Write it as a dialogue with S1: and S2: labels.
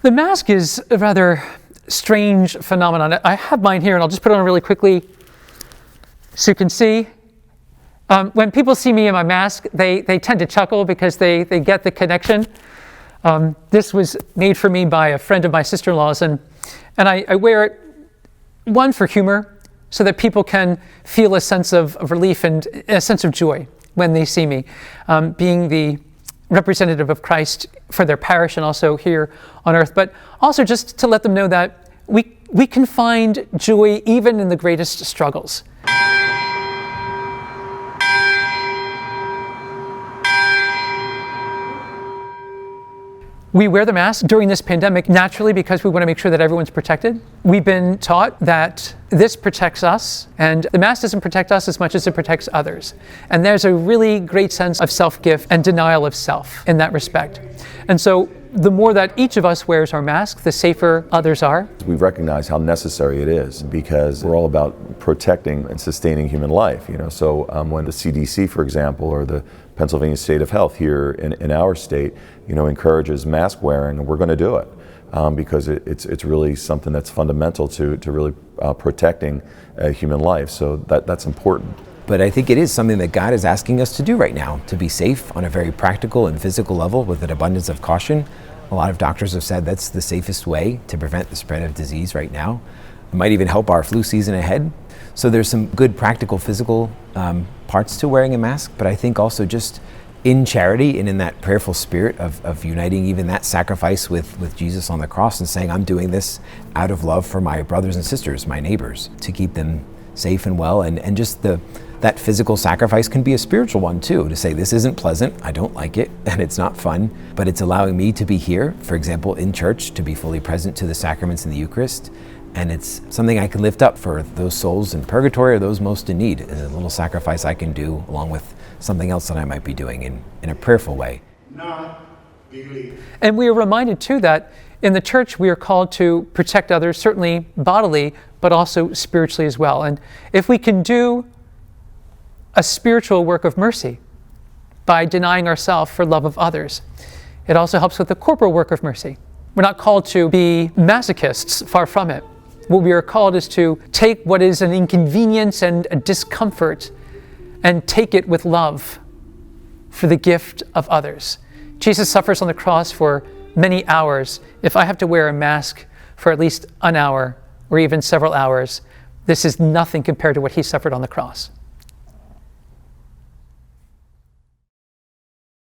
S1: The mask is a rather strange phenomenon. I have mine here, and I'll just put it on really quickly so you can see. When people see me in my mask, they tend to chuckle because they get the connection. This was made for me by a friend of my sister-in-law's, and I wear it, one, for humor, so that people can feel a sense of relief and a sense of joy when they see me, being the representative of Christ for their parish and also here on earth, but also just to let them know that we can find joy even in the greatest struggles. We wear the mask during this pandemic naturally because we want to make sure that everyone's protected. We've been taught that this protects us, and the mask doesn't protect us as much as it protects others. And there's a really great sense of self-gift and denial of self in that respect. And so the more that each of us wears our mask, the safer others are.
S2: We recognize how necessary it is because we're all about protecting and sustaining human life. So when the CDC, for example, or the Pennsylvania State of Health here in our state, encourages mask wearing, and we're going to do it because it's really something that's fundamental to really protecting human life. So that's important.
S3: But I think it is something that God is asking us to do right now, to be safe on a very practical and physical level with an abundance of caution. A lot of doctors have said that's the safest way to prevent the spread of disease right now. It might even help our flu season ahead. So there's some good practical physical parts to wearing a mask, but I think also just in charity and in that prayerful spirit of uniting even that sacrifice with Jesus on the cross and saying, I'm doing this out of love for my brothers and sisters, my neighbors, to keep them safe and well. And just that physical sacrifice can be a spiritual one too, to say this isn't pleasant, I don't like it, and it's not fun, but it's allowing me to be here, for example, in church, to be fully present to the sacraments in the Eucharist. And it's something I can lift up for those souls in purgatory or those most in need, as a little sacrifice I can do along with something else that I might be doing in a prayerful way.
S1: And we are reminded too that in the church we are called to protect others, certainly bodily, but also spiritually as well. And if we can do a spiritual work of mercy by denying ourselves for love of others, it also helps with the corporal work of mercy. We're not called to be masochists, far from it. What we are called is to take what is an inconvenience and a discomfort and take it with love for the gift of others. Jesus suffers on the cross for many hours. If I have to wear a mask for at least an hour or even several hours, this is nothing compared to what he suffered on the cross.